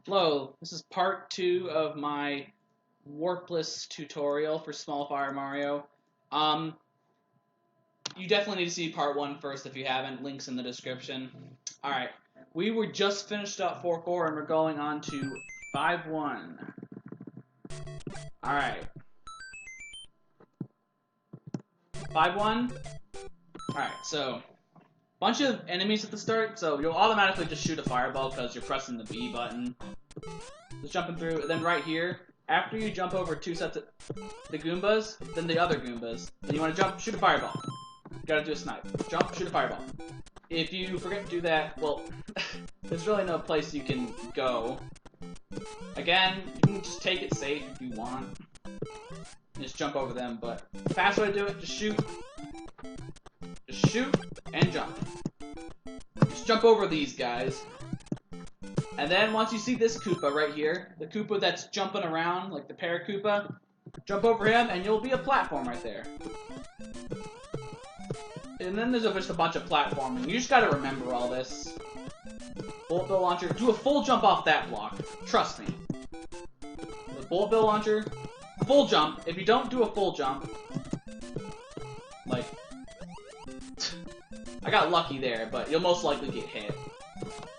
Hello, this is part 2 of my warpless tutorial for Small Fire Mario. You definitely need to see part 1 first if you haven't. Links in the description. Alright, we were just finished up 4-4 and we're going on to 5-1. Alright. 5-1. Alright, so bunch of enemies at the start, so you'll automatically just shoot a fireball because you're pressing the B button. Just jumping through, and then right here, after you jump over 2 sets of the Goombas, then the other Goombas, then you want to jump, shoot a fireball. You gotta do a snipe. Jump, shoot a fireball. If you forget to do that, well, there's really no place you can go. Again, you can just take it safe if you want. Just jump over them, but the fast way to do it, just shoot. Just shoot and jump. Just jump over these guys. And then once you see this Koopa right here, the Koopa that's jumping around, like the Para-Koopa, jump over him and you'll be a platform right there. And then there's just a bunch of platforming. You just gotta remember all this. Bullet Bill Launcher, do a full jump off that block. Trust me. The Bullet Bill Launcher, full jump. If you don't do a full jump, like, I got lucky there, but you'll most likely get hit.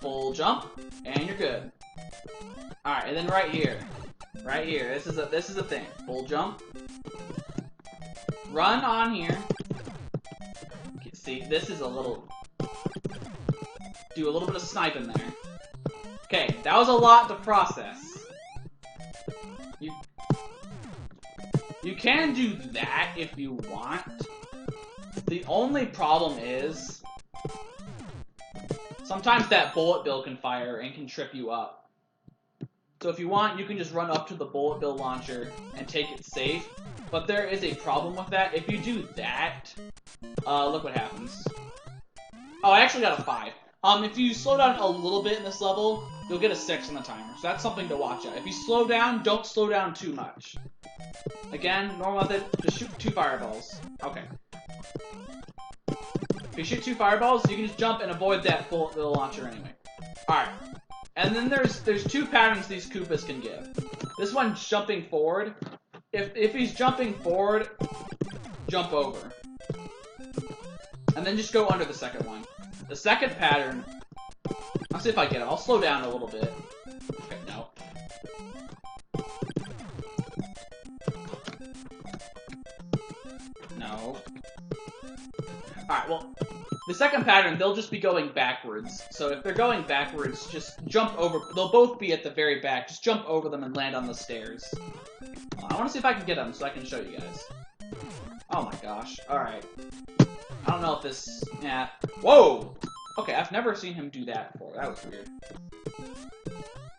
Full jump, and you're good. Alright, and then right here, this is a thing. Full jump. Run on here. See, this is a little... Do a little bit of sniping there. Okay, that was a lot to process. You can do that if you want. The only problem is sometimes that bullet bill can fire and can trip you up. So if you want, you can just run up to the bullet bill launcher and take it safe. But there is a problem with that. If you do that, look what happens. Oh, I actually got a 5. If you slow down a little bit in this level, you'll get a 6 on the timer. So that's something to watch out. If you slow down, don't slow down too much. Again, normal method, just shoot 2 fireballs. Okay. If you shoot 2 fireballs, you can just jump and avoid that bullet bill launcher anyway. Alright. And then there's 2 patterns these Koopas can give. This one's jumping forward. If he's jumping forward, jump over. And then just go under the second one. The second pattern, I'll see if I get it. I'll slow down a little bit. Okay, no. No. Alright, well, the second pattern, they'll just be going backwards. So if they're going backwards, just jump over. They'll both be at the very back. Just jump over them and land on the stairs. I want to see if I can get them so I can show you guys. Oh my gosh. Alright. I don't know if this... Yeah. Whoa! Okay, I've never seen him do that before. That was weird.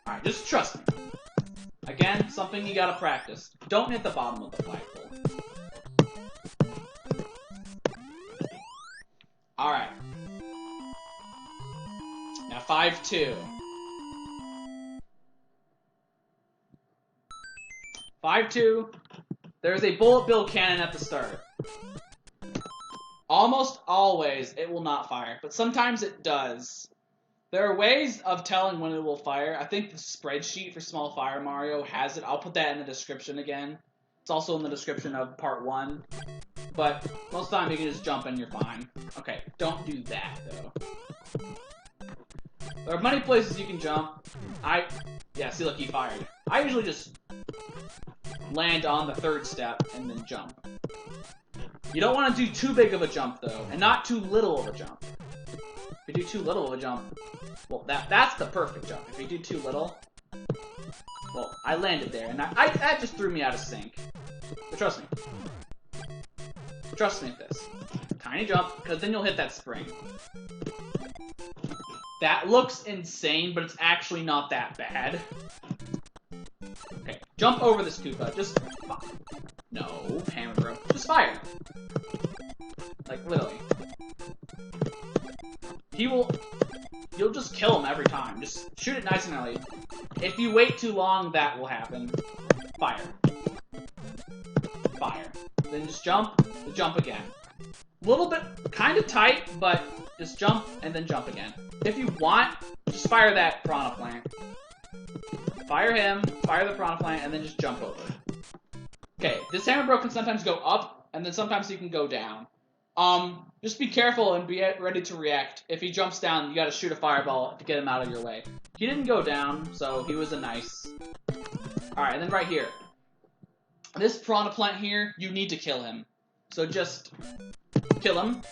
Alright, just trust me. Again, something you gotta practice. Don't hit the bottom of the flagpole. Alright. Now 5-2. 5-2. There's a bullet bill cannon at the start. Almost always, it will not fire, but sometimes it does. There are ways of telling when it will fire. I think the spreadsheet for Small Fire Mario has it. I'll put that in the description again. It's also in the description of part 1. But most of the time, you can just jump and you're fine. Okay, don't do that, though. There are many places you can jump. Yeah, see, look, he fired. I usually just land on the 3rd step and then jump. You don't want to do too big of a jump, though, and not too little of a jump. If you do too little of a jump, well, that's the perfect jump. If you do too little, well, I landed there, and that just threw me out of sync. But trust me. Trust me with this. Tiny jump, because then you'll hit that spring. That looks insane, but it's actually not that bad. Okay, jump over this Koopa. Just... No, hammer throw. Just fire. Like, literally. You'll just kill him every time. Just shoot it nice and early. If you wait too long, that will happen. Fire. Fire. Then just jump again. A little bit, kind of tight, but just jump and then jump again. If you want, just fire that piranha plant. Fire him, fire the Piranha Plant, and then just jump over. Okay, this Hammer Bro can sometimes go up, and then sometimes he can go down. Just be careful and be ready to react. If he jumps down, you gotta shoot a fireball to get him out of your way. He didn't go down, so he was a nice. Alright, and then right here. This Piranha Plant here, you need to kill him. So just kill him.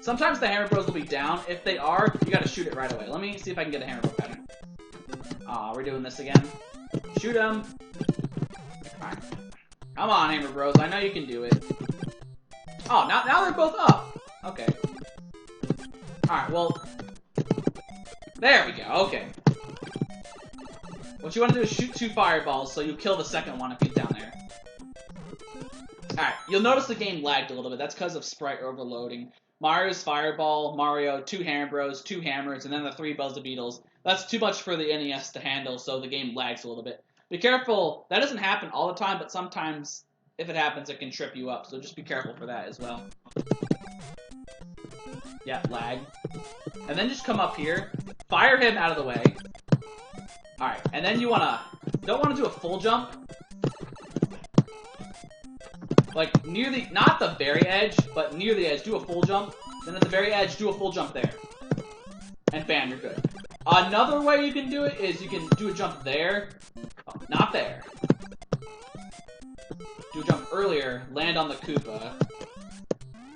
Sometimes the Hammer Bros will be down. If they are, you gotta shoot it right away. Let me see if I can get a Hammer Bro pattern. Aw, we're doing this again. Shoot him. Alright. Come on, Hammer Bros. I know you can do it. Oh, now they're both up. Okay. Alright, well. There we go. Okay. What you want to do is shoot 2 fireballs so you kill the second one if he's down there. Alright, you'll notice the game lagged a little bit. That's because of sprite overloading. Mario's fireball, Mario, 2 Hammer Bros, 2 hammers, and then the 3 Buzz-a-Beetles. That's too much for the NES to handle, so the game lags a little bit. Be careful. That doesn't happen all the time, but sometimes if it happens, it can trip you up. So just be careful for that as well. Yeah, lag. And then just come up here. Fire him out of the way. Alright, and then you don't wanna do a full jump. Like, near the, not the very edge, but near the edge, do a full jump. Then at the very edge, do a full jump there. And bam, you're good. Another way you can do it is you can do a jump there. Oh, not there. Do a jump earlier, land on the Koopa.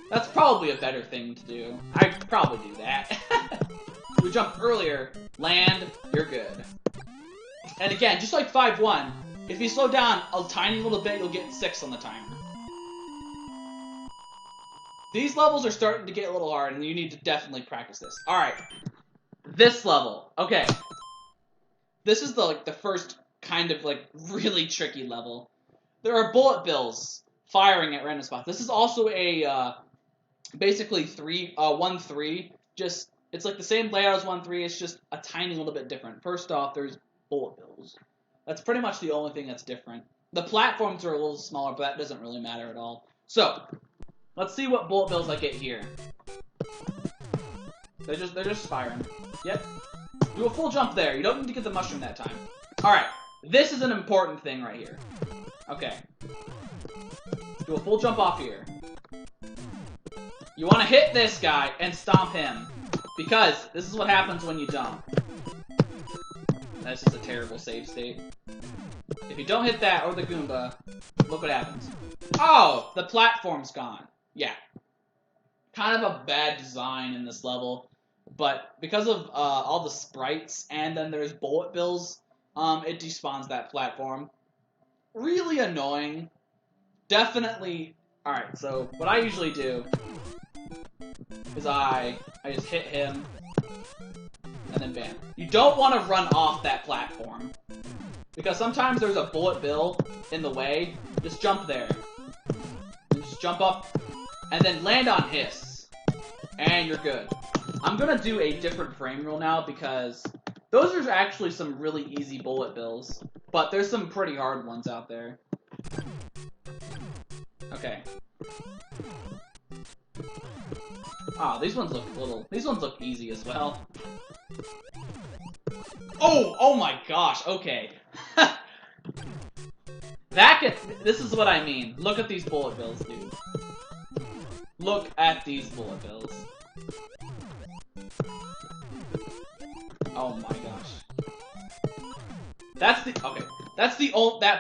That's probably a better thing to do. I'd probably do that. Do a jump earlier, land, you're good. And again, just like 5-1, if you slow down a tiny little bit, you'll get 6 on the timer. These levels are starting to get a little hard, and you need to definitely practice this. Alright. This level. Okay. This is the first kind of, really tricky level. There are bullet bills firing at random spots. This is also a, basically 1-3. Just, it's like the same layout as 1-3, it's just a tiny little bit different. First off, there's bullet bills. That's pretty much the only thing that's different. The platforms are a little smaller, but that doesn't really matter at all. So, let's see what bullet bills I get here. They're just firing. Yep. Do a full jump there. You don't need to get the mushroom that time. Alright. This is an important thing right here. Okay. Do a full jump off here. You want to hit this guy and stomp him. Because this is what happens when you don't. That's just a terrible save state. If you don't hit that or the Goomba, look what happens. Oh! The platform's gone. Yeah. Kind of a bad design in this level. But because of all the sprites and then there's bullet bills, it despawns that platform. Really annoying. Definitely. Alright, so what I usually do is I just hit him and then bam. You don't want to run off that platform. Because sometimes there's a bullet bill in the way. Just jump there. And just jump up and then land on hiss. And you're good. I'm gonna do a different frame rule now because those are actually some really easy bullet bills. But there's some pretty hard ones out there. Okay. Ah, these ones look easy as well. Oh my gosh, okay. This is what I mean. Look at these bullet bills, dude. Look at these bullet bills. Oh my gosh. That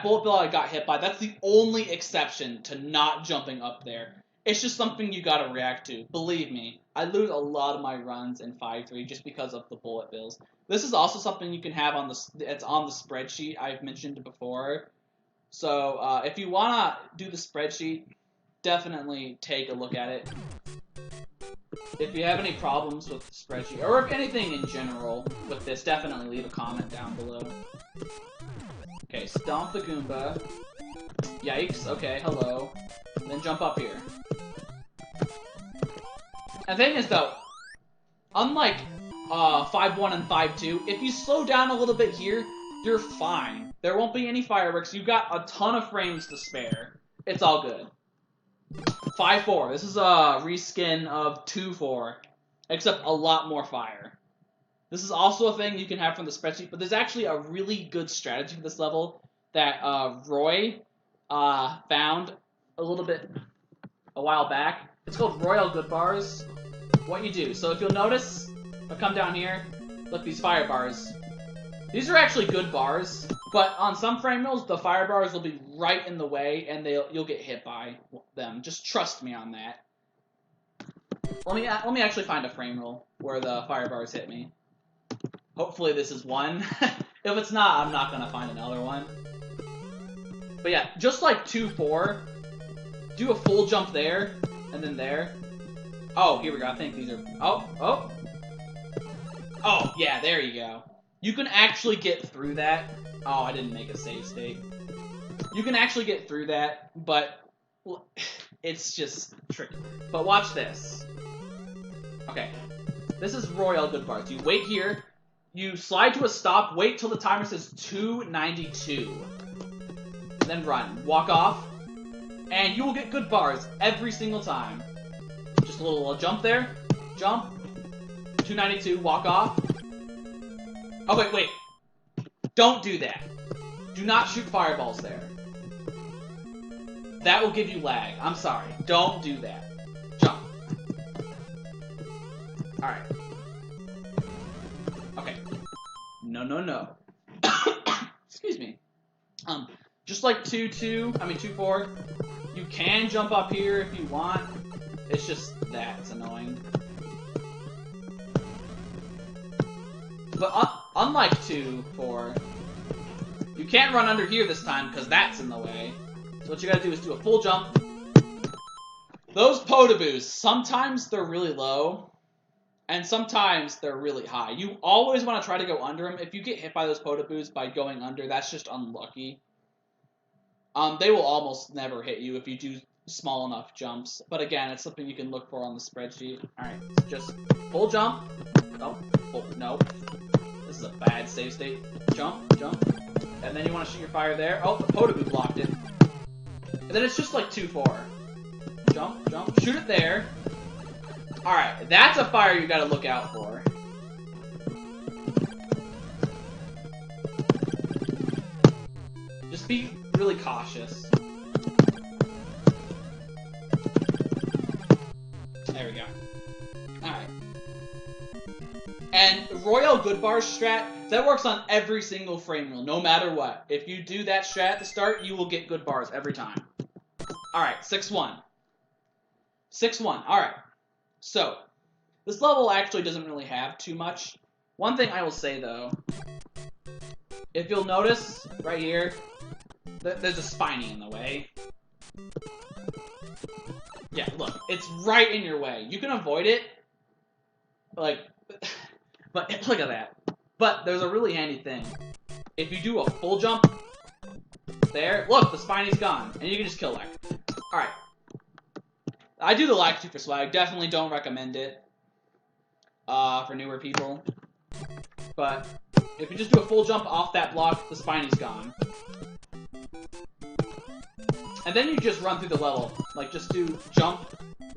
bullet bill I got hit by, that's the only exception to not jumping up there. It's just something you gotta react to. Believe me, I lose a lot of my runs in 5-3 just because of the bullet bills. This is also something you can have it's on the spreadsheet I've mentioned before. So, if you wanna do the spreadsheet, definitely take a look at it. If you have any problems with the spreadsheet, or if anything in general with this, definitely leave a comment down below. Okay, stomp the Goomba. Yikes, okay, hello. And then jump up here. And the thing is, though, unlike 5-1 and 5-2, if you slow down a little bit here, you're fine. There won't be any fireworks. You've got a ton of frames to spare. It's all good. 5-4. This is a reskin of 2-4, except a lot more fire. This is also a thing you can have from the spreadsheet, but there's actually a really good strategy for this level that Roy found a while back. It's called Royal Good Bars. What you do, so if you'll notice, if I come down here, look, these fire bars. These are actually good bars, but on some frame rails, the fire bars will be right in the way, and you'll get hit by them. Just trust me on that. Let me actually find a frame roll where the fire bars hit me. Hopefully this is one. If it's not, I'm not gonna find another one. But yeah, just like 2-4, do a full jump there, and then there. Oh, here we go. I think these are... Oh, yeah, there you go. You can actually get through that. Oh, I didn't make a save state. You can actually get through that, but it's just tricky. But watch this. Okay, this is Royal Good Bars. You wait here, you slide to a stop, wait till the timer says 292. Then run. Walk off, and you will get good bars every single time. Just a little jump there. Jump. 292, walk off. Oh, wait. Don't do that. Do not shoot fireballs there. That will give you lag. I'm sorry. Don't do that. Jump. Alright. Okay. No. Excuse me. Just like 2-4, you can jump up here if you want. It's just that it's annoying. But unlike 2-4, you can't run under here this time because that's in the way. So what you gotta do is do a full jump. Those potaboos, sometimes they're really low, and sometimes they're really high. You always want to try to go under them. If you get hit by those potaboos by going under, that's just unlucky. They will almost never hit you if you do small enough jumps. But again, it's something you can look for on the spreadsheet. Alright, so just full jump. Oh, no. This is a bad save state. Jump. And then you want to shoot your fire there. Oh, the potaboo blocked it. And then it's just like 2-4. Jump. Shoot it there. Alright, that's a fire you gotta look out for. Just be really cautious. There we go. Alright. And Royal Good Bars strat, that works on every single frame reel, no matter what. If you do that strat at the start, you will get good bars every time. Alright, 6-1. 6-1, alright. So, this level actually doesn't really have too much. One thing I will say, though, if you'll notice, right here, there's a spiny in the way. Yeah, look, it's right in your way. You can avoid it, but look at that. But there's a really handy thing. If you do a full jump, there, look, the spiny's gone, and you can just kill that. Alright. I do the like for swag. Definitely don't recommend it for newer people. But if you just do a full jump off that block, the spiny's gone. And then you just run through the level. Like, just do jump,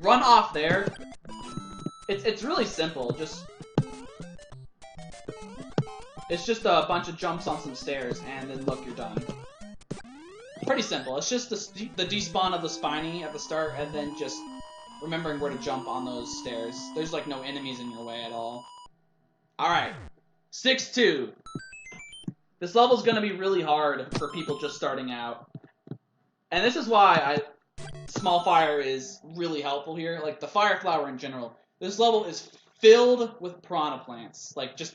run off there. It's really simple. It's just a bunch of jumps on some stairs, and then look, you're done. Pretty simple. It's just the despawn of the spiny at the start, and then just remembering where to jump on those stairs. There's like no enemies in your way at all. Alright. 6-2. This level's gonna be really hard for people just starting out. And this is why small fire is really helpful here. Like, the fire flower in general. This level is filled with piranha plants. Like, just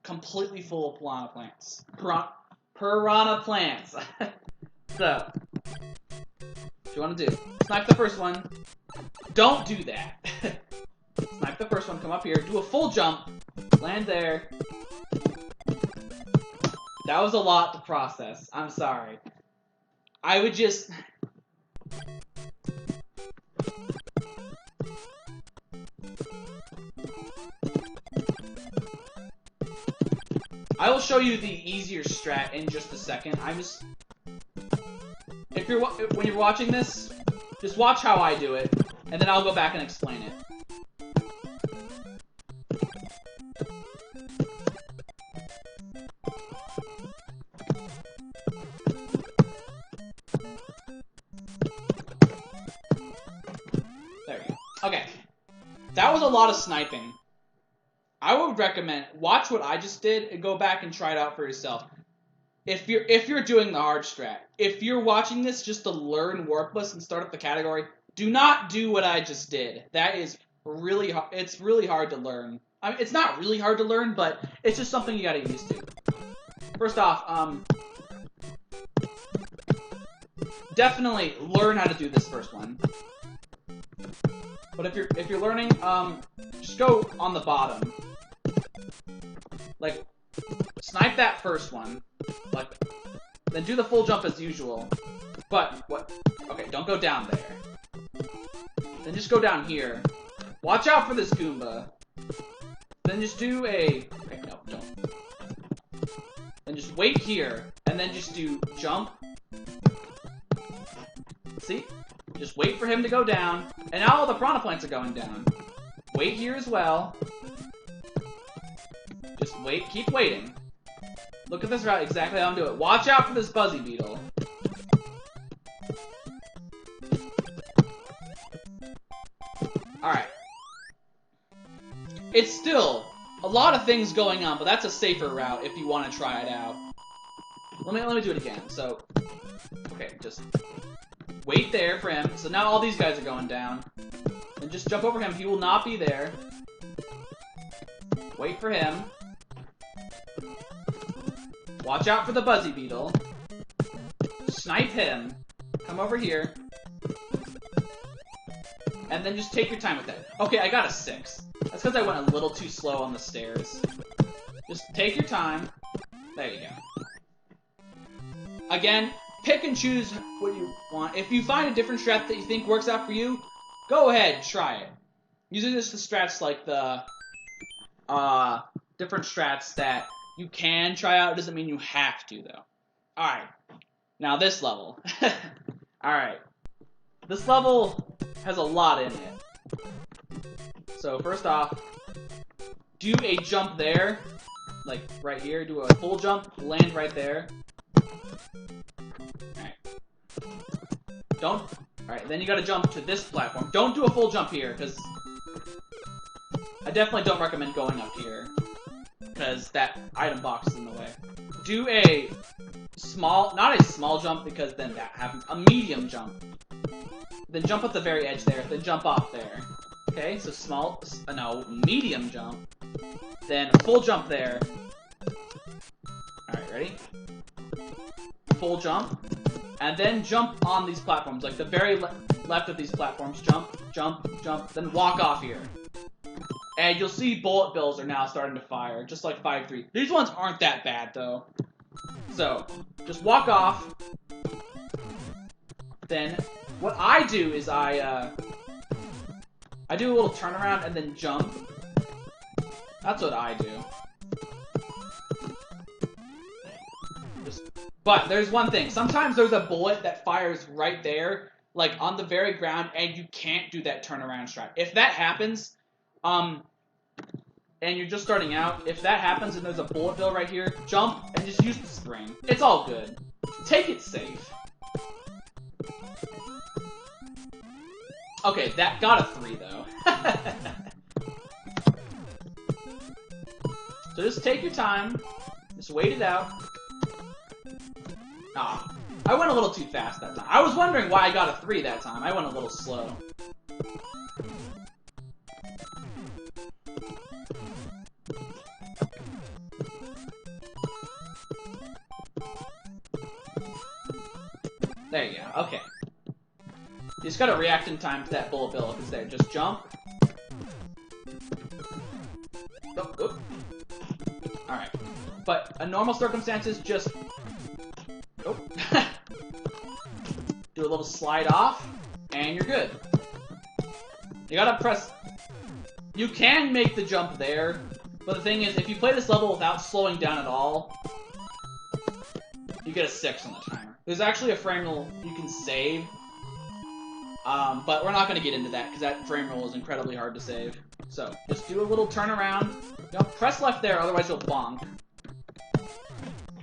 completely full of piranha plants. Piranha plants. So, what you want to do? Snipe the first one. Don't do that. Snipe the first one, come up here, do a full jump, land there. That was a lot to process. I'm sorry. I would just... I will show you the easier strat in just a second. When you're watching this, just watch how I do it, and then I'll go back and explain it. lot of sniping. I would recommend watch what I just did and go back and try it out for yourself. If you're doing the hard strat, if you're watching this just to learn warpless and start up the category, do not do what I just did. That is really hard. It's really hard to learn. I mean, it's not really hard to learn, but it's just something you gotta get used to. First off, definitely learn how to do this first one. But if you're learning, just go on the bottom. Like, snipe that first one. Like, then do the full jump as usual. But what? Okay, don't go down there. Then just go down here. Watch out for this Goomba. Then just do a... Okay, no, don't. Then just wait here, and then just do jump. See? Just wait for him to go down, and now all the piranha plants are going down. Wait here as well. Just wait, keep waiting. Look at this route, exactly how I'm doing it. Watch out for this Buzzy Beetle. Alright. It's still a lot of things going on, but that's a safer route if you want to try it out. Let me do it again. So, okay, just wait there for him. So now all these guys are going down. And just jump over him. He will not be there. Wait for him. Watch out for the Buzzy Beetle. Snipe him. Come over here. And then just take your time with that. Okay, I got a 6. That's because I went a little too slow on the stairs. Just take your time. There you go. Again, pick and choose what you want. If you find a different strat that you think works out for you, go ahead, try it. Usually just the strats like the different strats that you can try out. It doesn't mean you have to, though. Alright. Now this level. Alright. This level has a lot in it. So first off, do a jump there. Like right here. Do a full jump. Land right there. Alright. Alright, then you gotta jump to this platform. Don't do a full jump here, because I definitely don't recommend going up here. Because that item box is in the way. Do a small, not a small jump, because then that happens. A medium jump. Then jump at the very edge there, then jump off there. Okay, so small, no, medium jump. Then full jump there. Alright, ready? Full jump. And then jump on these platforms, like the very left of these platforms. Jump, jump, jump, then walk off here. And you'll see bullet bills are now starting to fire, just like 5-3. These ones aren't that bad, though. So, just walk off. Then, what I do is I do a little turnaround and then jump. That's what I do. But there's one thing. Sometimes there's a bullet that fires right there, like on the very ground, and you can't do that turnaround strat. If that happens, and you're just starting out, if that happens and there's a bullet bill right here, jump and just use the spring. It's all good. Take it safe. Okay, that got a 3 though. So just take your time. Just wait it out. Ah, I went a little too fast that time. I was wondering why I got a 3 that time. I went a little slow. There you go, okay. You just gotta react in time to that bullet bill if it's there. Just jump. Oh, oh. Alright. But in normal circumstances, just... Oh. Do a little slide off, and you're good. You gotta press... You can make the jump there, but the thing is, if you play this level without slowing down at all, you get a 6 on the timer. There's actually a frame rule you can save, but we're not going to get into that, because that frame rule is incredibly hard to save. So, just do a little turnaround. Don't press left there, otherwise you'll bonk.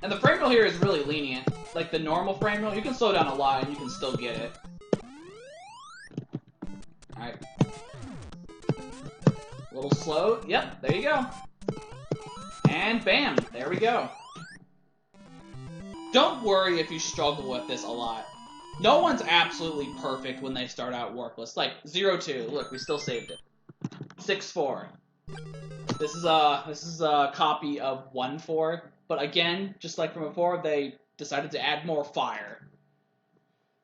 And the frame rule here is really lenient. Like the normal frame rule, you can slow down a lot and you can still get it. Alright. A little slow. Yep, there you go. And bam, there we go. Don't worry if you struggle with this a lot. No one's absolutely perfect when they start out warpless. Like 0-2. Look, we still saved it. 6-4. This is a copy of 1-4, but again, just like from before, they decided to add more fire.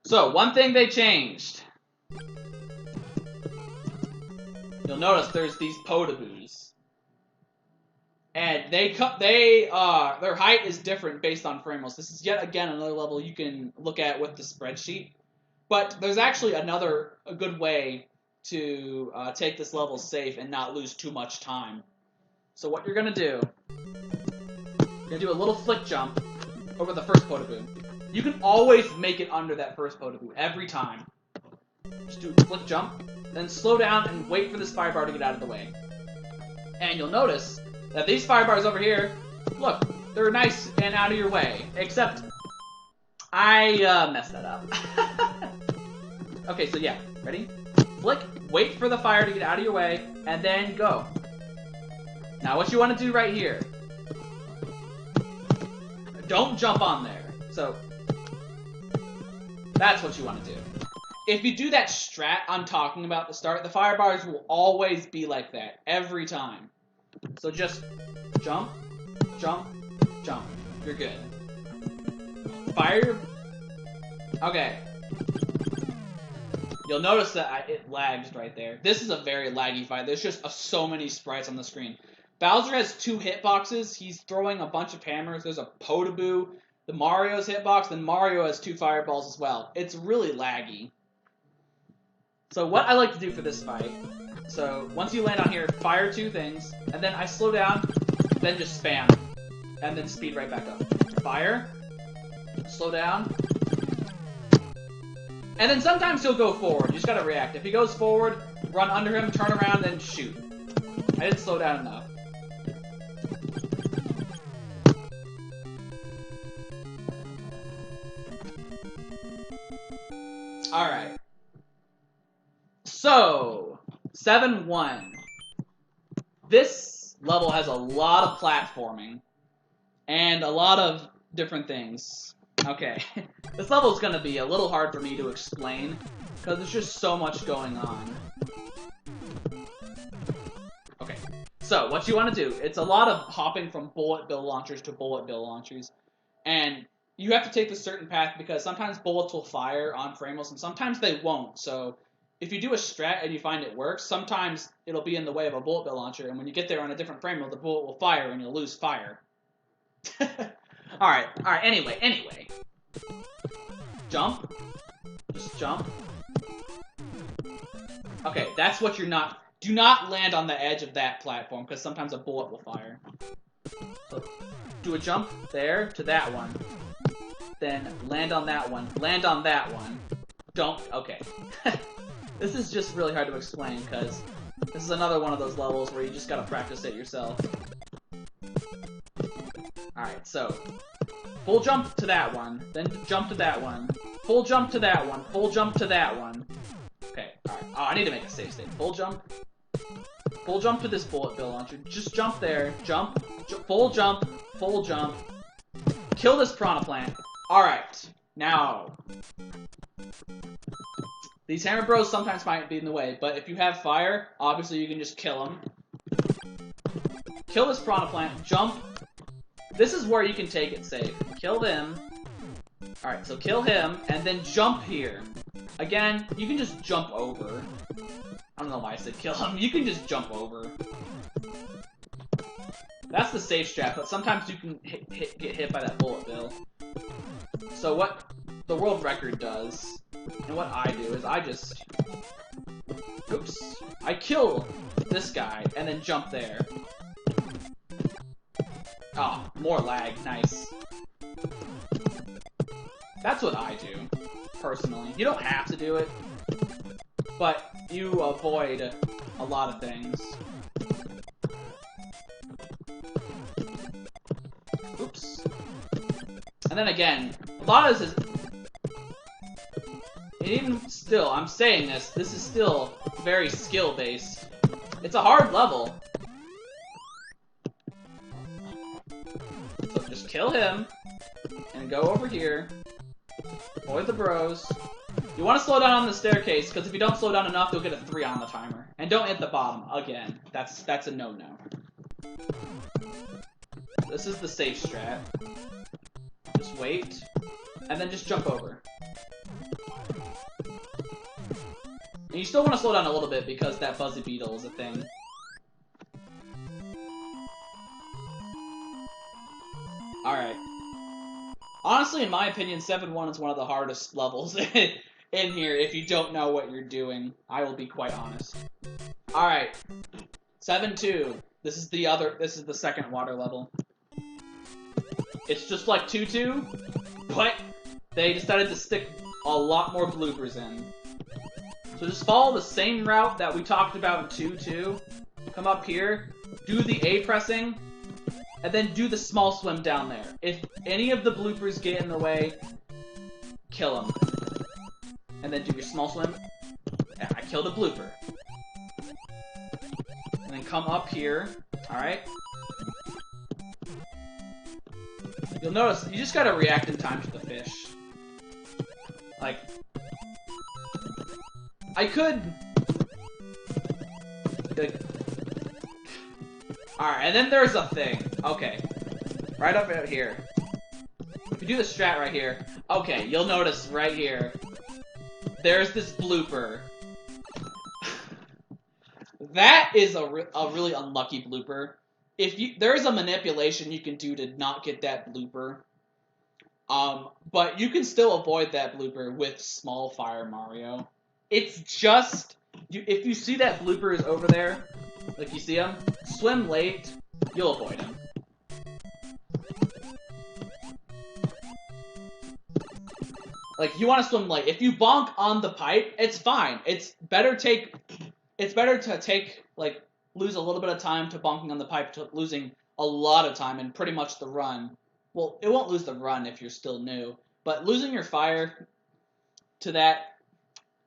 So one thing they changed. You'll notice there's these potaboos. And their height is different based on frame rates. This is yet again another level you can look at with the spreadsheet. But there's actually a good way to take this level safe and not lose too much time. So what you're gonna do, you're gonna do a little flick jump over the first potaboo. You can always make it under that first potaboo every time. Just do a flick jump, then slow down and wait for this fire bar to get out of the way. And you'll notice that these fire bars over here, look, they're nice and out of your way. Except, I messed that up. Okay, so yeah, ready? Flick, wait for the fire to get out of your way, and then go. Now what you want to do right here, don't jump on there. So, that's what you want to do. If you do that strat I'm talking about at the start, the fire bars will always be like that, every time. So just jump, jump, jump. You're good. Fire. Okay. You'll notice that it lags right there. This is a very laggy fight. There's just so many sprites on the screen. Bowser has 2 hitboxes. He's throwing a bunch of hammers. There's a potaboo. The Mario's hitbox. Then Mario has 2 fireballs as well. It's really laggy. So what I like to do for this fight, so once you land on here, fire 2 things, and then I slow down, then just spam, and then speed right back up. Fire, slow down, and then sometimes he'll go forward. You just gotta react. If he goes forward, run under him, turn around, then shoot. I didn't slow down enough. Alright. So, 7-1. This level has a lot of platforming and a lot of different things. Okay, this level is going to be a little hard for me to explain because there's just so much going on. Okay, so what you want to do, it's a lot of hopping from bullet bill launchers to bullet bill launchers, and you have to take this certain path because sometimes bullets will fire on frame rates and sometimes they won't. So if you do a strat and you find it works, sometimes it'll be in the way of a bullet bill launcher, and when you get there on a different frame rate, the bullet will fire and you'll lose fire. Alright, anyway. Jump. Just jump. Okay, that's what you're not... Do not land on the edge of that platform, because sometimes a bullet will fire. So, do a jump there to that one. Then land on that one. Land on that one. Don't... Okay. This is just really hard to explain, because this is another one of those levels where you just gotta practice it yourself. Alright, so, full jump to that one, then jump to that one, full jump to that one, full jump to that one. Okay, alright. Oh, I need to make a safe state. Full jump to this bullet bill launcher. Just jump there, jump, full jump, kill this piranha plant. Alright, now, these hammer bros sometimes might be in the way, but if you have fire, obviously you can just kill them. Kill this piranha plant, jump. This is where you can take it safe. Kill them. Alright, so kill him, and then jump here. Again, you can just jump over. I don't know why I said kill him. You can just jump over. That's the safe strat, but sometimes you can get hit by that bullet bill. So what the world record does, and what I do, is I just... Oops. I kill this guy, and then jump there. Oh, more lag. Nice. That's what I do, personally. You don't have to do it, but you avoid a lot of things. Oops. And then again, a lot of this is... And even still, I'm saying this is still very skill-based. It's a hard level. So just kill him, and go over here. Avoid the bros. You want to slow down on the staircase, because if you don't slow down enough, you'll get a 3 on the timer. And don't hit the bottom, again. That's a no-no. This is the safe strat. Just wait, and then just jump over. And you still want to slow down a little bit, because that fuzzy beetle is a thing. Alright. Honestly, in my opinion, 7-1 is one of the hardest levels in here if you don't know what you're doing. I will be quite honest. Alright. 7-2. This is the second water level. It's just like 2-2, but they decided to stick a lot more bloopers in. So just follow the same route that we talked about in 2-2. Come up here, do the A pressing, and then do the small swim down there. If any of the bloopers get in the way, kill them. And then do your small swim. Yeah, I killed a blooper. And then come up here. Alright. You'll notice, you just gotta react in time to the fish. Like, I could... Like, alright, and then there's a thing. Okay. Right up out here. If you do the strat right here, okay, you'll notice right here, there's this blooper. That is a really unlucky blooper. There is a manipulation you can do to not get that blooper. But you can still avoid that blooper with Small Fire Mario. It's just, if you see that blooper is over there, like you see him, swim late, you'll avoid him. Like, you want to swim late. If you bonk on the pipe, it's fine. It's better to take, like, lose a little bit of time to bonking on the pipe to losing a lot of time and pretty much the run. Well, it won't lose the run if you're still new, but losing your fire to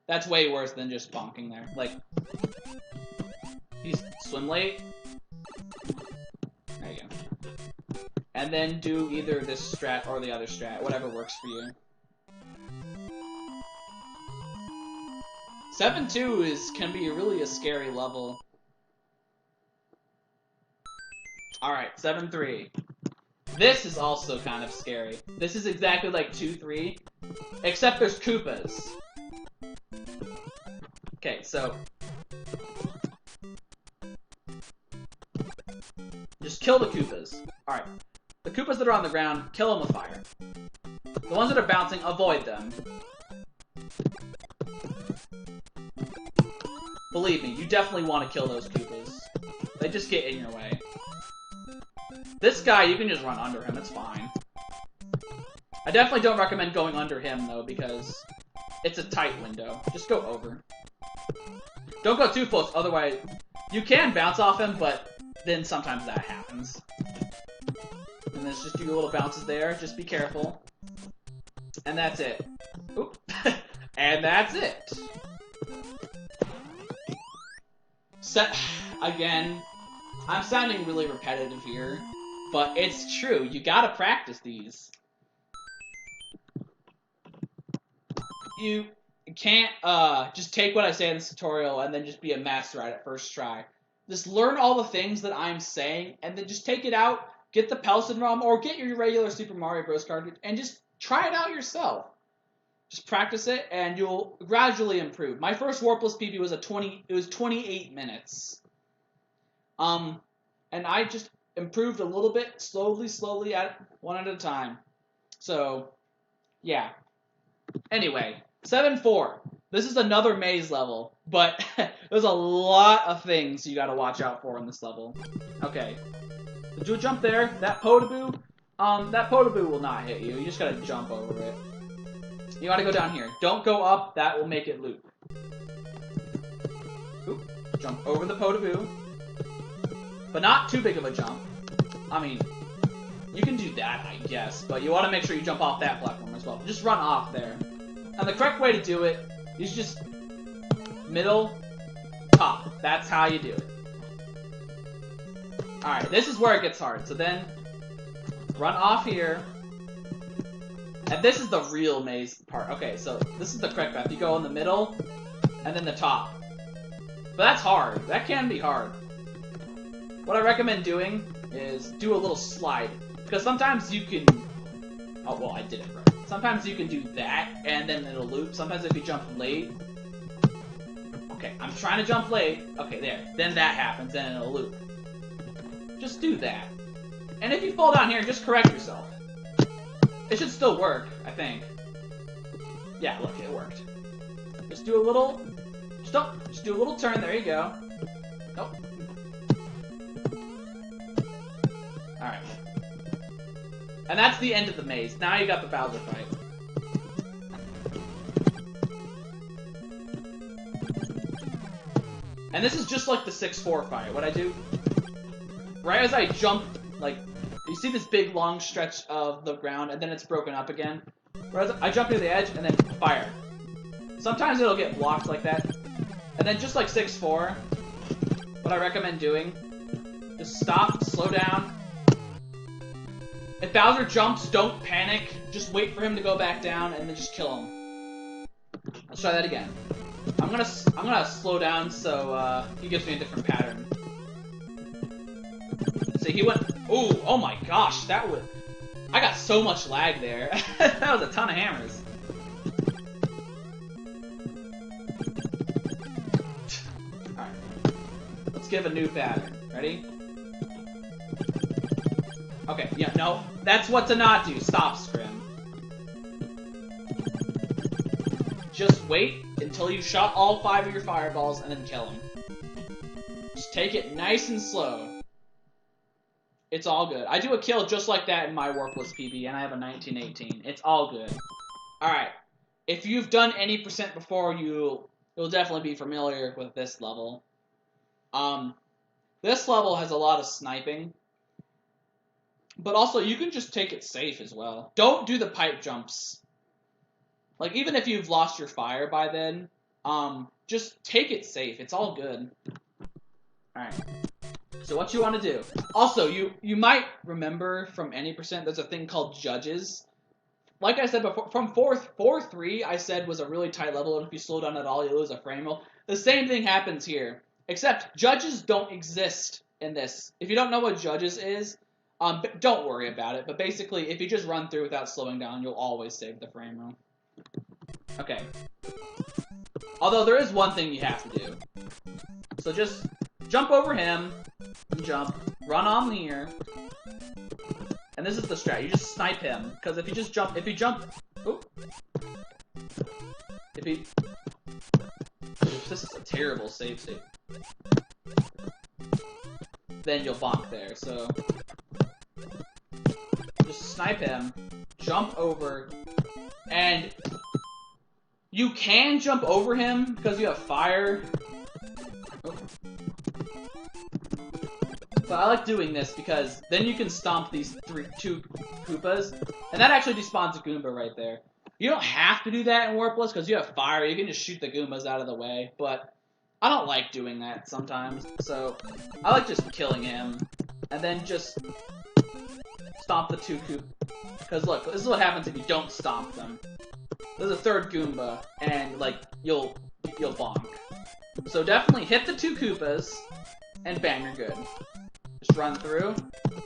that's way worse than just bonking there. Like, you swim late. There you go. And then do either this strat or the other strat, whatever works for you. 7-2 can be really a scary level. Alright, 7-3. This is also kind of scary. This is exactly like 2-3, except there's Koopas. Okay, so just kill the Koopas. Alright. The Koopas that are on the ground, kill them with fire. The ones that are bouncing, avoid them. Believe me, you definitely want to kill those Koopas. They just get in your way. This guy, you can just run under him, it's fine. I definitely don't recommend going under him, though, because it's a tight window. Just go over. Don't go too close, otherwise you can bounce off him, but then sometimes that happens. And let's just do your little bounces there, just be careful. And that's it. Oop. And that's it. Again, I'm sounding really repetitive here, but it's true. You gotta practice these. You can't just take what I say in this tutorial and then just be a master at it first try. Just learn all the things that I'm saying, and then just take it out, get the Pelson ROM, or get your regular Super Mario Bros. Cartridge, and just try it out yourself. Just practice it, and you'll gradually improve. My first warpless PB was it was 28 minutes. And I just improved a little bit, slowly, one at a time. So, yeah. Anyway, 7-4. This is another maze level, but there's a lot of things you gotta watch out for in this level. Okay. Did you jump there? That Potaboo? That Potaboo will not hit you. You just gotta jump over it. You gotta go down here. Don't go up, that will make it loop. Oop. Jump over the Potaboo. But not too big of a jump. I mean, you can do that, I guess, but you want to make sure you jump off that platform as well. Just run off there. And the correct way to do it is just middle, top. That's how you do it. Alright, this is where it gets hard. So then, run off here. And this is the real maze part. Okay, so this is the correct path. You go in the middle, and then the top. But that's hard. That can be hard. What I recommend doing is do a little slide. Because sometimes you can... Oh, well, I did it right. Sometimes you can do that, and then it'll loop. Sometimes if you jump late... Okay, I'm trying to jump late. Okay, there. Then that happens, and it'll loop. Just do that. And if you fall down here, just correct yourself. It should still work, I think. Yeah, look, it worked. Just do a little... Just do a little turn. There you go. Nope. Alright. And that's the end of the maze. Now you got the Bowser fight. And this is just like the 6-4 fight. What I do... Right as I jump, like... You see this big, long stretch of the ground, and then it's broken up again? Whereas I jump to the edge, and then fire. Sometimes it'll get blocked like that. And then just like 6-4, what I recommend doing, just stop, slow down. If Bowser jumps, don't panic. Just wait for him to go back down, and then just kill him. Let's try that again. I'm gonna slow down so he gives me a different pattern. See, he went... Ooh, oh my gosh, that was... I got so much lag there. That was a ton of hammers. Alright. Let's give a new pattern. Ready? Okay, yeah, no. That's what to not do. Stop, Scrim. Just wait until you shot all 5 of your fireballs and then kill him. Just take it nice and slow. It's all good. I do a kill just like that in my warpless PB, and I have a 1918. It's all good. Alright. If you've done any percent before, you'll definitely be familiar with this level. This level has a lot of sniping. But also, you can just take it safe as well. Don't do the pipe jumps. Like, even if you've lost your fire by then, just take it safe. It's all good. Alright. So what you want to do. Also, you might remember from any percent, there's a thing called judges. Like I said before, from 4-3, I said was a really tight level, and if you slow down at all, you lose a frame. Well, the same thing happens here. Except, judges don't exist in this. If you don't know what judges is, don't worry about it. But basically, if you just run through without slowing down, you'll always save the frame room. Okay. Although, there is one thing you have to do. So just jump over him, and jump, run on here, and this is the strat. You just snipe him, because if you jump, ooh, this is a terrible save state. Then you'll bonk there, so just snipe him, jump over, and you can jump over him because you have fire. Oh. But I like doing this because then you can stomp these 2 Koopas, and that actually despawns a Goomba right there. You don't have to do that in Warpless because you have fire. You can just shoot the Goombas out of the way, but I don't like doing that sometimes, so I like just killing him, and then just stomp the 2 Koopas. Because look, this is what happens if you don't stomp them. There's a 3rd Goomba, and like you'll bonk. So definitely hit the 2 Koopas, and bam, you're good. Just run through.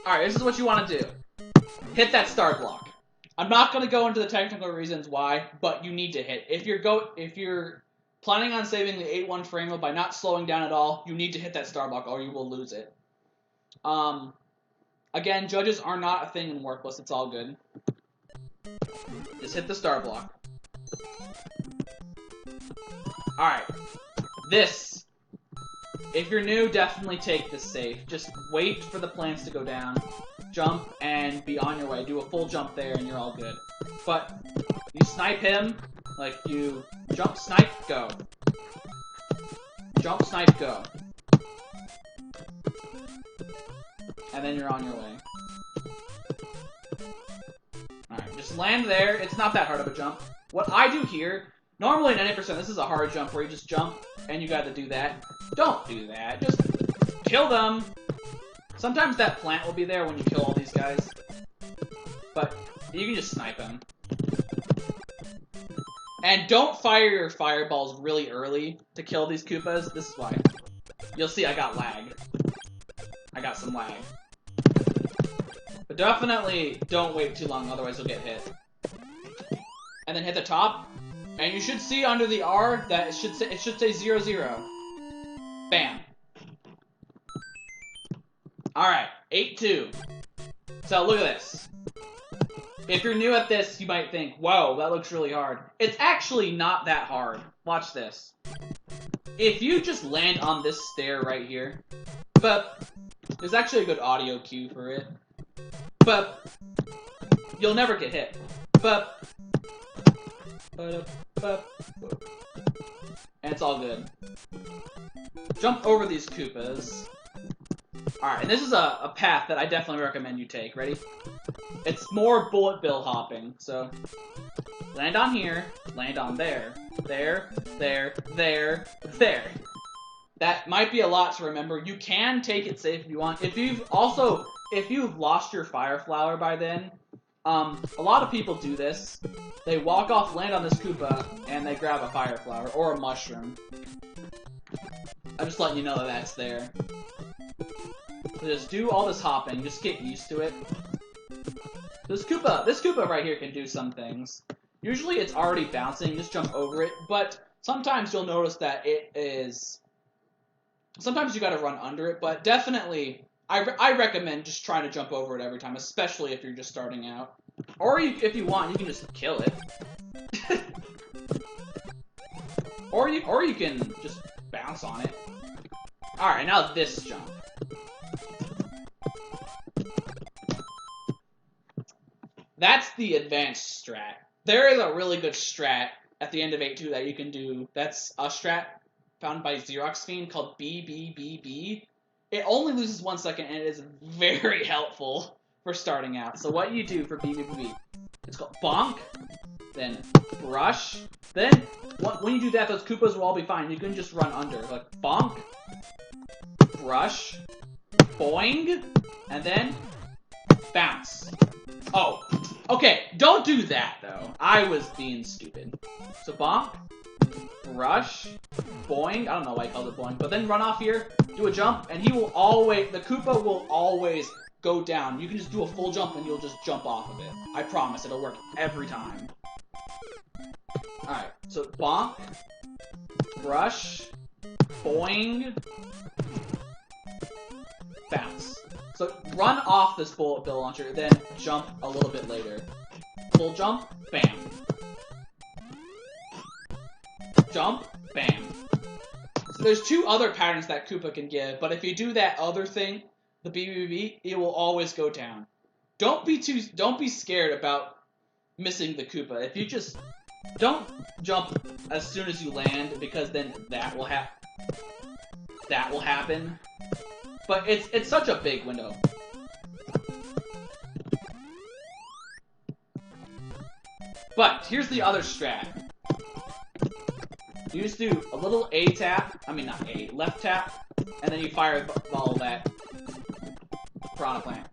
Alright, this is what you want to do. Hit that star block. I'm not going to go into the technical reasons why, but you need to hit. If you're planning on saving the 8-1 frame by not slowing down at all, you need to hit that star block or you will lose it. Again, judges are not a thing in Warpless. It's all good. Just hit the star block. Alright. This. If you're new, definitely take this safe. Just wait for the plants to go down, jump, and be on your way. Do a full jump there, and you're all good. But you snipe him, like you jump, snipe, go. Jump, snipe, go. And then you're on your way. Alright, just land there. It's not that hard of a jump. What I do here, normally in 90%, this is a hard jump where you just jump, and you gotta do that. Don't do that. Just kill them. Sometimes that plant will be there when you kill all these guys. But you can just snipe him. And don't fire your fireballs really early to kill these Koopas. This is why. You'll see I got lag. I got some lag. But definitely don't wait too long, otherwise you'll get hit. And then hit the top. And you should see under the R that it should say 0-0. Bam. Alright, 8-2. So look at this. If you're new at this, you might think, whoa, that looks really hard. It's actually not that hard. Watch this. If you just land on this stair right here, but there's actually a good audio cue for it, but you'll never get hit. But and it's all good. Jump over these Koopas. Alright, and this is a path that I definitely recommend you take. Ready? It's more bullet bill hopping, so land on here, land on there, there, there, there, there. That might be a lot to remember. You can take it safe if you want. If you've lost your fire flower by then, a lot of people do this. They walk off, land on this Koopa, and they grab a fire flower or a mushroom. I'm just letting you know that that's there. So just do all this hopping, just get used to it. This Koopa right here can do some things. Usually it's already bouncing, just jump over it, but sometimes you'll notice that it is... Sometimes you gotta run under it, but definitely, I recommend just trying to jump over it every time, especially if you're just starting out. Or if you want, you can just kill it. or you can just bounce on it. Alright, now this jump. That's the advanced strat. There is a really good strat at the end of 8.2 that you can do. That's a strat found by Xerox Fiend called BBBB. It only loses 1 second and it is very helpful for starting out. So what you do for BBBB, it's called bonk, then brush, then when you do that, those Koopas will all be fine. You can just run under, like bonk, brush, boing, and then bounce. Oh, okay, don't do that, though. I was being stupid. So bonk, brush, boing, I don't know why I called it boing, but then run off here, do a jump, and the Koopa will always go down. You can just do a full jump and you'll just jump off of it. I promise, it'll work every time. Alright, so bonk, brush, boing, bounce. So run off this bullet bill launcher, then jump a little bit later. Full jump, bam. Jump, bam. So there's 2 other patterns that Koopa can give, but if you do that other thing, the BBB, it will always go down. Don't be scared about missing the Koopa. If you just don't jump as soon as you land, because then that will happen. But it's such a big window. But here's the other strat. You just do a little A tap, left tap, and then you fireball that piranha plant.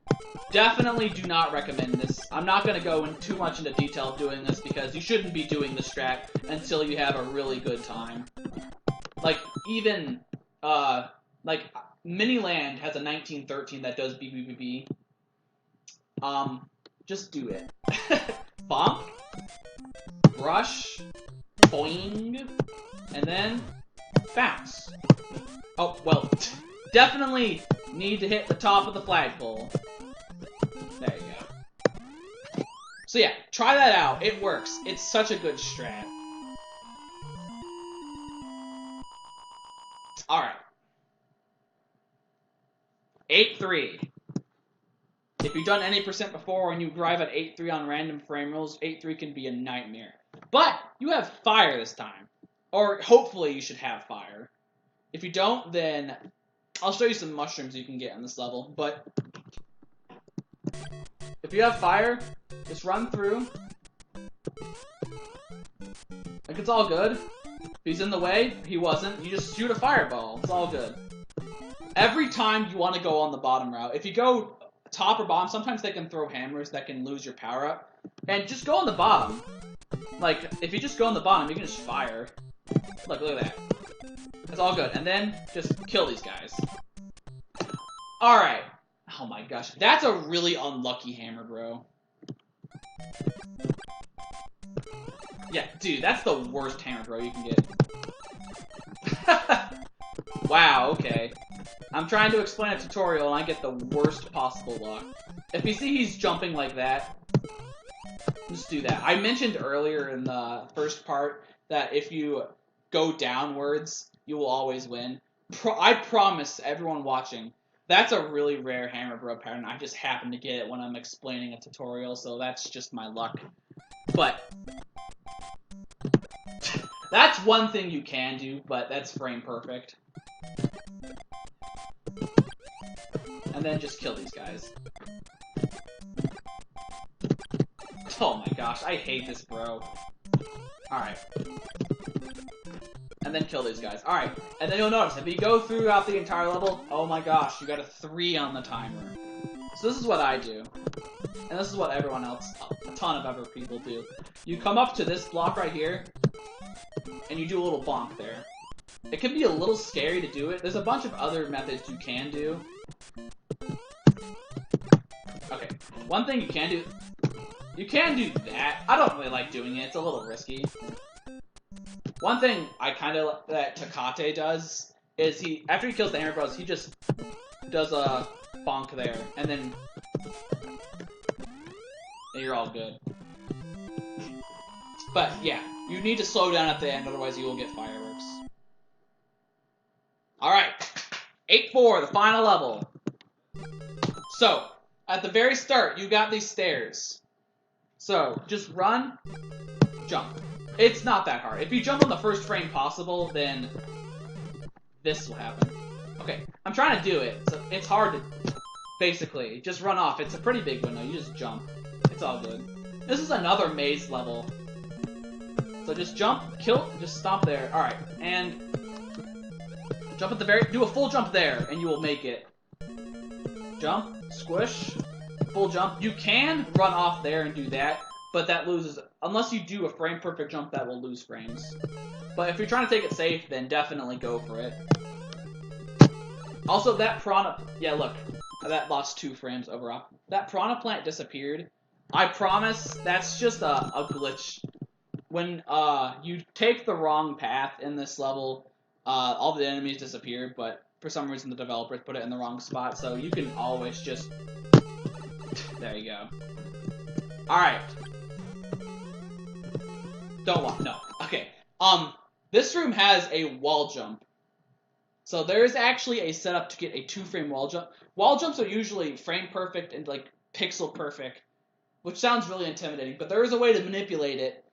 Definitely do not recommend this. I'm not going to go too much into detail of doing this because you shouldn't be doing this strat until you have a really good time. Like, even, Miniland has a 1913 that does BBBB. Just do it. Bonk, brush, boing, and then bounce. Oh, well, definitely need to hit the top of the flagpole. There you go. So yeah, try that out. It works. It's such a good strat. Alright. 8-3. If you've done any percent before and you drive at 8-3 on random frame rules, 8-3 can be a nightmare. But you have fire this time. Or hopefully you should have fire. If you don't, then I'll show you some mushrooms you can get on this level. But if you have fire, just run through. Like, it's all good. If he's in the way, he wasn't. You just shoot a fireball. It's all good. every time you want to go on the bottom route. If you go top or bottom, sometimes they can throw hammers that can lose your power up. And just go on the bottom. Like, if you just go on the bottom, you can just fire. Look at that. It's all good. And then, just kill these guys. Alright. Oh my gosh. That's a really unlucky hammer, bro. Yeah, dude, that's the worst hammer, bro, you can get. Wow, okay. I'm trying to explain a tutorial, and I get the worst possible luck. If you see he's jumping like that, just do that. I mentioned earlier in the first part that if you go downwards, you will always win. I promise everyone watching, that's a really rare hammer bro pattern. I just happen to get it when I'm explaining a tutorial, so that's just my luck. But that's one thing you can do, but that's frame perfect. And then just kill these guys. Oh my gosh, I hate this, bro. Alright. And then kill these guys. Alright, and then you'll notice, if you go throughout the entire level, oh my gosh, you got a 3 on the timer. So this is what I do. And this is what everyone else, a ton of other people do. You come up to this block right here, and you do a little bonk there. It can be a little scary to do it. There's a bunch of other methods you can do. Okay, one thing you can do that. I don't really like doing it. It's a little risky. One thing I kind of that Takate does is after he kills the hammer bros, he just does a bonk there, and then you're all good. But yeah, you need to slow down at the end, otherwise you will get fireworks. Alright, 8-4, the final level. So, at the very start, you got these stairs. So, just run, jump. It's not that hard. If you jump on the first frame possible, then this will happen. Okay, I'm trying to do it, so it's hard to, basically, just run off. It's a pretty big window, you just jump. It's all good. This is another maze level. So just jump, kill, just stop there. Alright, and jump at the do a full jump there, and you will make it. Jump, squish, full jump. You can run off there and do that, but that loses, unless you do a frame perfect jump, that will lose frames. But if you're trying to take it safe, then definitely go for it. Also, that piranha, yeah, look, that lost 2 frames overall. That piranha plant disappeared. I promise, that's just a glitch. When you take the wrong path in this level, all the enemies disappear, but for some reason the developers put it in the wrong spot, so you can always just... There you go. Alright. Don't want... No. Okay. This room has a wall jump. So there is actually a setup to get a 2-frame wall jump. Wall jumps are usually frame perfect and, like, pixel perfect, which sounds really intimidating, but there is a way to manipulate it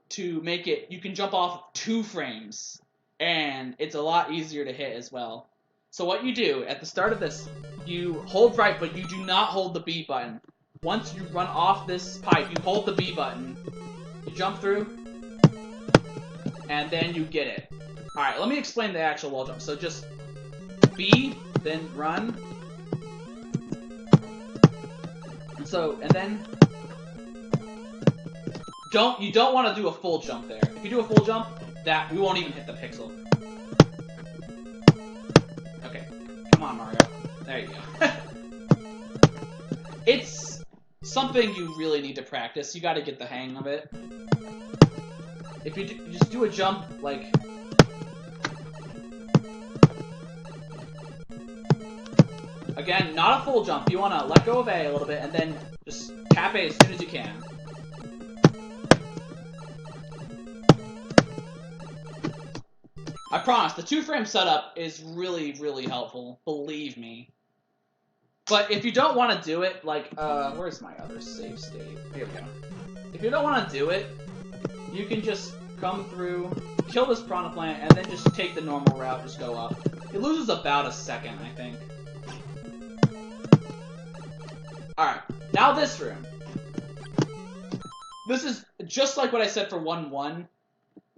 to make it, you can jump off 2 frames, and it's a lot easier to hit as well. So what you do, at the start of this, you hold right, but you do not hold the B button. Once you run off this pipe, you hold the B button, you jump through, and then you get it. Alright, let me explain the actual wall jump. So just B, then run, and then you don't want to do a full jump there. If you do a full jump, we won't even hit the pixel. Okay, come on, Mario. There you go. It's something you really need to practice. You got to get the hang of it. If you just do a jump, like... Again, not a full jump. You want to let go of A a little bit, and then just tap A as soon as you can. I promise, the 2-frame setup is really, really helpful. Believe me. But if you don't want to do it, like, where's my other save state? Here we go. If you don't want to do it, you can just come through, kill this piranha plant, and then just take the normal route, just go up. It loses about a second, I think. Alright, now this room. This is just like what I said for 1-1.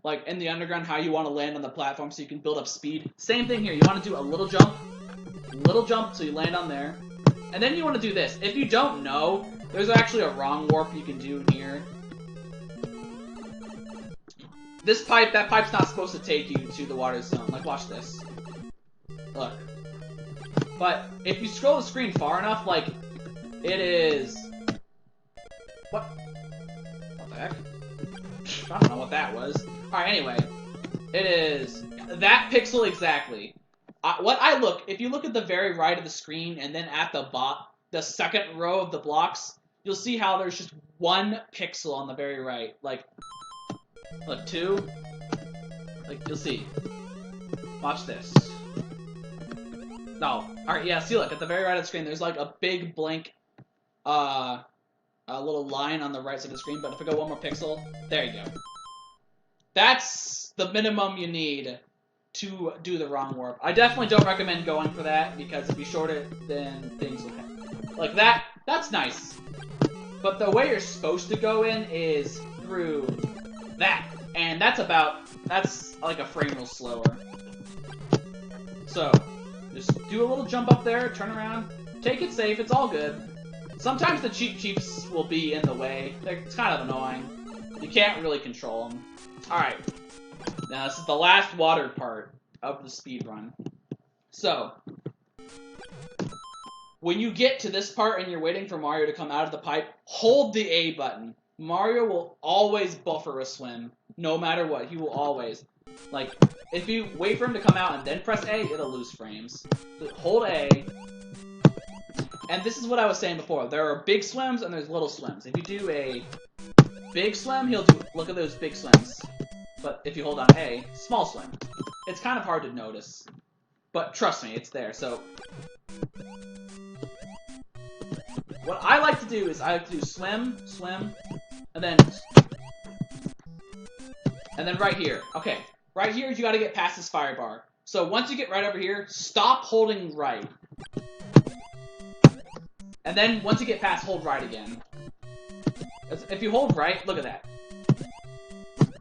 like in the underground, how you want to land on the platform so you can build up speed. Same thing here. You want to do a little jump so you land on there. And then you want to do this. If you don't know, there's actually a wrong warp you can do here. This pipe, that pipe's not supposed to take you to the water zone. Like, watch this. Look. But if you scroll the screen far enough, like, it is... What? What the heck? I don't know what that was. Alright, anyway. It is that pixel exactly. If you look at the very right of the screen and then at the second row of the blocks, you'll see how there's just 1 pixel on the very right. Like, look, 2. Like, you'll see. Watch this. No. Alright, yeah, see, look, at the very right of the screen, there's like a big blank, a little line on the right side of the screen, but if I go 1 more pixel, there you go. That's the minimum you need to do the wrong warp. I definitely don't recommend going for that, because if you short it, then things will happen. Like that, that's nice. But the way you're supposed to go in is through that. And that's like a frame real slower. So, just do a little jump up there, turn around, take it safe, it's all good. Sometimes the cheeps will be in the way. It's kind of annoying. You can't really control them. Alright. Now, this is the last water part of the speed run. So, when you get to this part and you're waiting for Mario to come out of the pipe, hold the A button. Mario will always buffer a swim, no matter what. He will always. Like, if you wait for him to come out and then press A, it'll lose frames. So hold A. And this is what I was saying before. There are big swims and there's little swims. If you do a big swim, he'll do, look at those big swims. But if you hold on A, small swim. It's kind of hard to notice. But trust me, it's there. So, what I like to do is I like to do swim, swim, and then right here. Okay, right here you gotta get past this fire bar. So once you get right over here, stop holding right. And then once you get past, hold right again. If you hold right, look at that.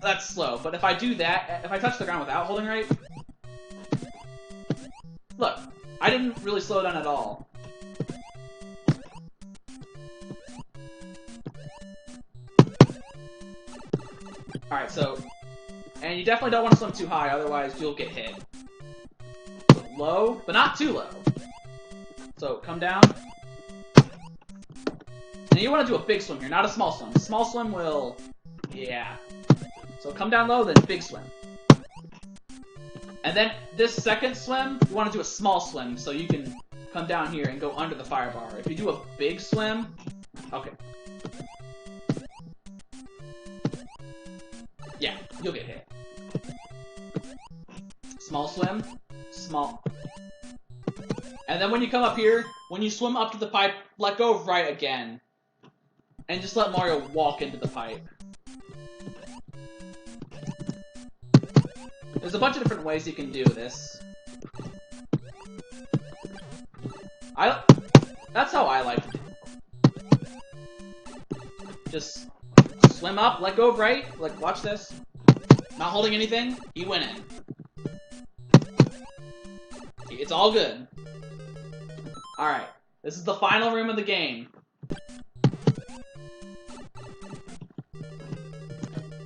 That's slow, but if I do that, if I touch the ground without holding right, look, I didn't really slow down at all. Alright, so, and you definitely don't want to swim too high, otherwise you'll get hit. So low, but not too low. So, come down. And you want to do a big swim here, not a small swim. A small swim will, yeah. So come down low, then big swim. And then this second swim, you want to do a small swim, so you can come down here and go under the fire bar. If you do a big swim, okay. Yeah, you'll get hit. Small swim, small. And then when you come up here, when you swim up to the pipe, let go of right again. And just let Mario walk into the pipe. There's a bunch of different ways you can do this. That's how I like to do it. Just swim up, let go of right, like watch this. Not holding anything, you went in. It's all good. Alright, this is the final room of the game.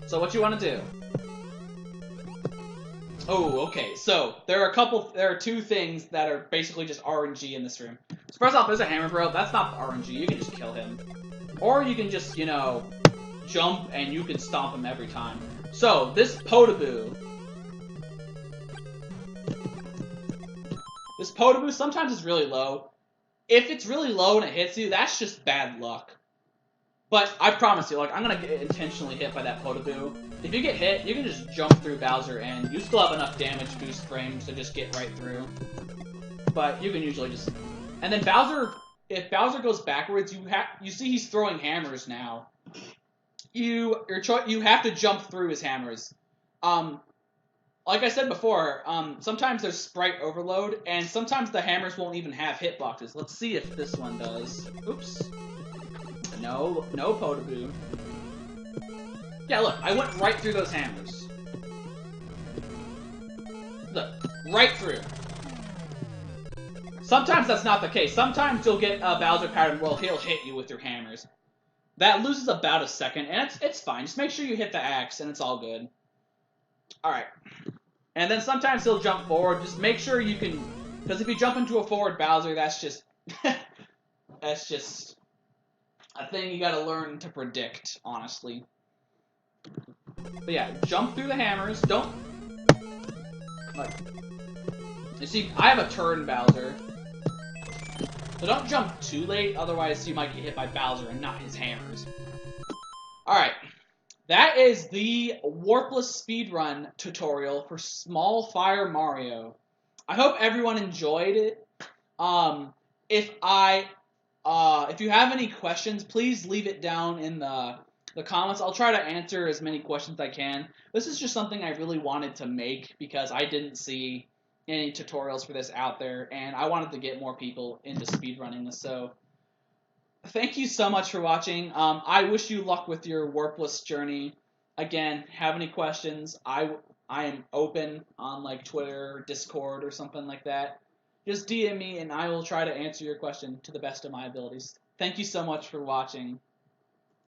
So what you want to do? Oh, okay. So there are 2 things that are basically just RNG in this room. So first off, there's a hammer bro. That's not RNG. You can just kill him, or you can just, you know, jump and you can stomp him every time. So this Potaboo sometimes is really low. If it's really low and it hits you, that's just bad luck. But I promise you, like, I'm gonna get intentionally hit by that Potaboo. If you get hit, you can just jump through Bowser, and you still have enough damage boost frames to just get right through. But you can usually just... And then Bowser, if Bowser goes backwards, you see he's throwing hammers now. You have to jump through his hammers. Like I said before, sometimes there's sprite overload, and sometimes the hammers won't even have hitboxes. Let's see if this one does. Oops. No Potaboo. Yeah, look, I went right through those hammers. Right through. Sometimes that's not the case. Sometimes you'll get a Bowser pattern where he'll hit you with your hammers. That loses about a second, and it's fine. Just make sure you hit the axe, and it's all good. Alright. And then sometimes he'll jump forward. Just make sure you can... Because if you jump into a forward Bowser, that's just... that's just... a thing you gotta learn to predict, honestly. But yeah, jump through the hammers. Don't... Like... You see, I have a turn Bowser. So don't jump too late, otherwise you might get hit by Bowser and not his hammers. Alright. That is the warpless speedrun tutorial for Small Fire Mario. I hope everyone enjoyed it. If you have any questions, please leave it down in the comments. I'll try to answer as many questions as I can. This is just something I really wanted to make because I didn't see any tutorials for this out there, and I wanted to get more people into speedrunning this, so thank you so much for watching. I wish you luck with your warpless journey. Again, have any questions, I am open on like Twitter or Discord or something like that. Just DM me and I will try to answer your question to the best of my abilities. Thank you so much for watching.